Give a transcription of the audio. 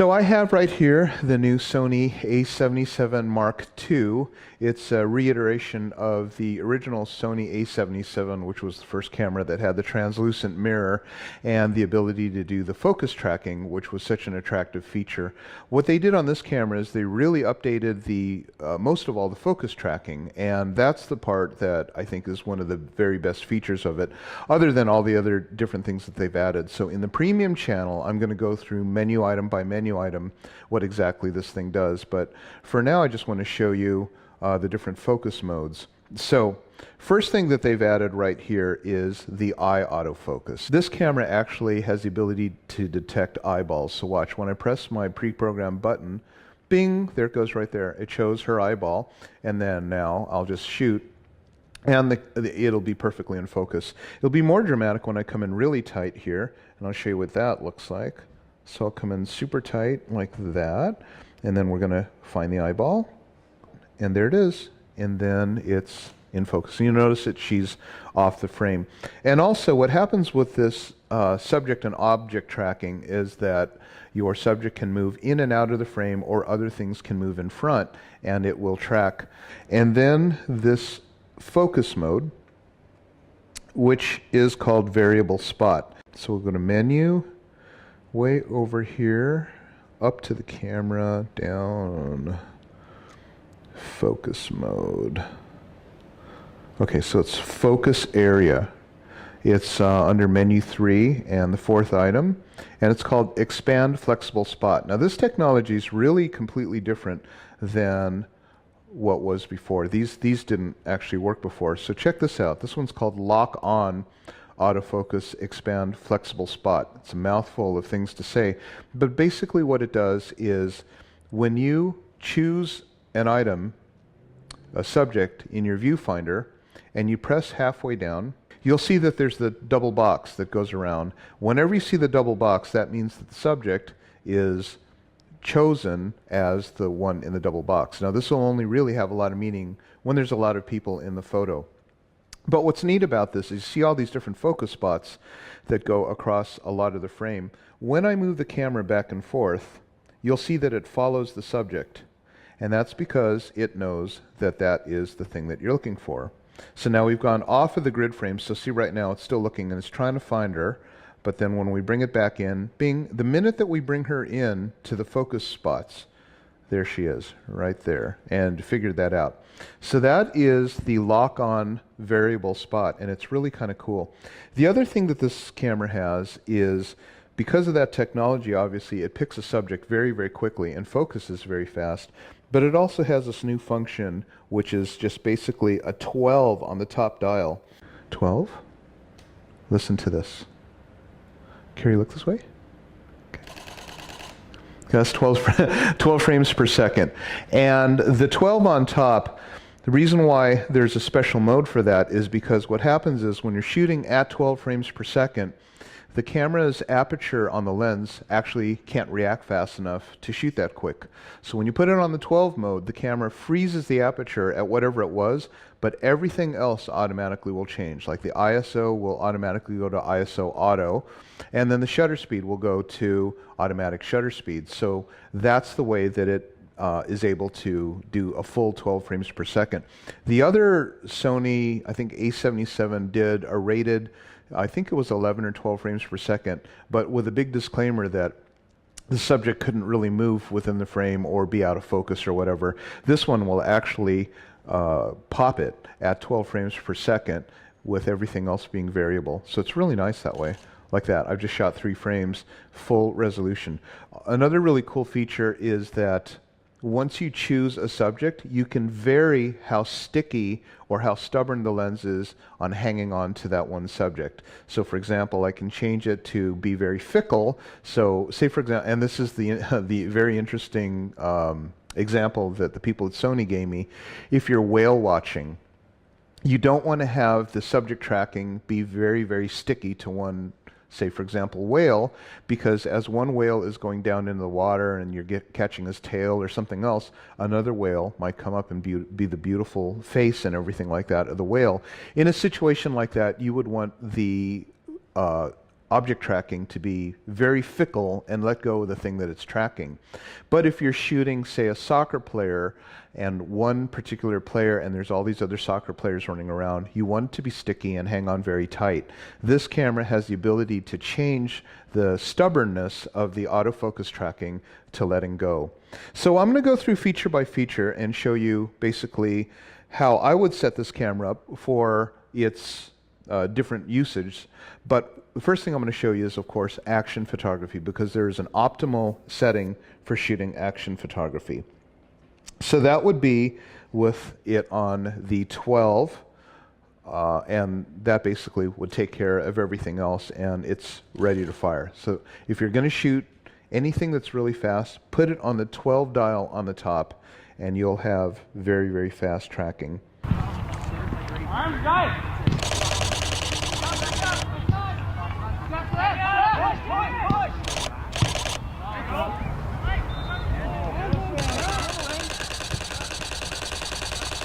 So I have right here the new Sony A77 Mark II. It's a reiteration of the original Sony A77, which was the first camera that had the translucent mirror and the ability to do the focus tracking, which was such an attractive feature. What they did on this camera is they really updated the most of all the focus tracking, and that's the part that I think is one of the very best features of it, other than all the other different things that they've added. So in the premium channel, I'm going to go through menu item by menu item what exactly this thing does, but for now I just want to show you the different focus modes. So first thing that they've added right here is the eye autofocus. This camera actually has the ability to detect eyeballs. So watch, when I press my pre-programmed button, bing, there it goes right there. It shows her eyeball, and then now I'll just shoot and it'll be perfectly in focus. It'll be more dramatic when I come in really tight here, and I'll show you what that looks like. So I'll come in super tight like that, and then we're going to find the eyeball, and there it is, and then it's in focus. And you notice that she's off the frame. And also what happens with this subject and object tracking is that your subject can move in and out of the frame, or other things can move in front, and it will track. And then this focus mode, which is called variable spot. So we'll go to menu, way over here, up to the camera, down, focus mode. Okay, so it's focus area. It's under menu 3 and the fourth item, and it's called expand flexible spot. Now this technology is really completely different than what was before. These didn't actually work before. So check this out. This one's called lock on autofocus expand flexible spot. It's a mouthful of things to say, but basically what it does is when you choose an item, a subject in your viewfinder, and you press halfway down, you'll see that there's the double box that goes around. Whenever you see the double box, that means that the subject is chosen as the one in the double box. Now this will only really have a lot of meaning when there's a lot of people in the photo. But what's neat about this is you see all these different focus spots that go across a lot of the frame. When I move the camera back and forth, you'll see that it follows the subject, and that's because it knows that that is the thing that you're looking for. So now we've gone off of the grid frame, so see right now it's still looking and it's trying to find her. But then when we bring it back in, bing, the minute that we bring her in to the focus spots, there she is, right there, and figured that out. So that is the lock-on variable spot, and it's really kind of cool. The other thing that this camera has is, because of that technology, obviously, it picks a subject very, very quickly and focuses very fast, but it also has this new function, which is just basically a 12 on the top dial. 12? Listen to this. Carrie, look this way. Okay. That's 12 frames per second. And the 12 on top, the reason why there's a special mode for that is because what happens is when you're shooting at 12 frames per second, the camera's aperture on the lens actually can't react fast enough to shoot that quick. So when you put it on the 12 mode, the camera freezes the aperture at whatever it was, but everything else automatically will change. Like the ISO will automatically go to ISO auto, and then the shutter speed will go to automatic shutter speed. So that's the way that it is able to do a full 12 frames per second. The other Sony, I think A77 did a rated, I think it was 11 or 12 frames per second, but with a big disclaimer that the subject couldn't really move within the frame or be out of focus or whatever. This one will actually pop it at 12 frames per second with everything else being variable. So it's really nice that way, like that. I've just shot 3 frames, full resolution. Another really cool feature is that once you choose a subject, you can vary how sticky or how stubborn the lens is on hanging on to that one subject. So for example, I can change it to be very fickle. So say for example, and this is the very interesting example that the people at Sony gave me. If you're whale watching, you don't want to have the subject tracking be very, very sticky to one, say for example whale, because as one whale is going down into the water and you're catching his tail or something else, another whale might come up and be the beautiful face and everything like that of the whale. In a situation like that, you would want the object tracking to be very fickle and let go of the thing that it's tracking. But if you're shooting, say, a soccer player and one particular player and there's all these other soccer players running around, you want it to be sticky and hang on very tight. This camera has the ability to change the stubbornness of the autofocus tracking to letting go. So I'm going to go through feature by feature and show you basically how I would set this camera up for its different usage. But the first thing I'm going to show you is, of course, action photography, because there is an optimal setting for shooting action photography. So that would be with it on the 12, and that basically would take care of everything else, and it's ready to fire. So if you're going to shoot anything that's really fast, put it on the 12 dial on the top, and you'll have very, very fast tracking. Arms, guys!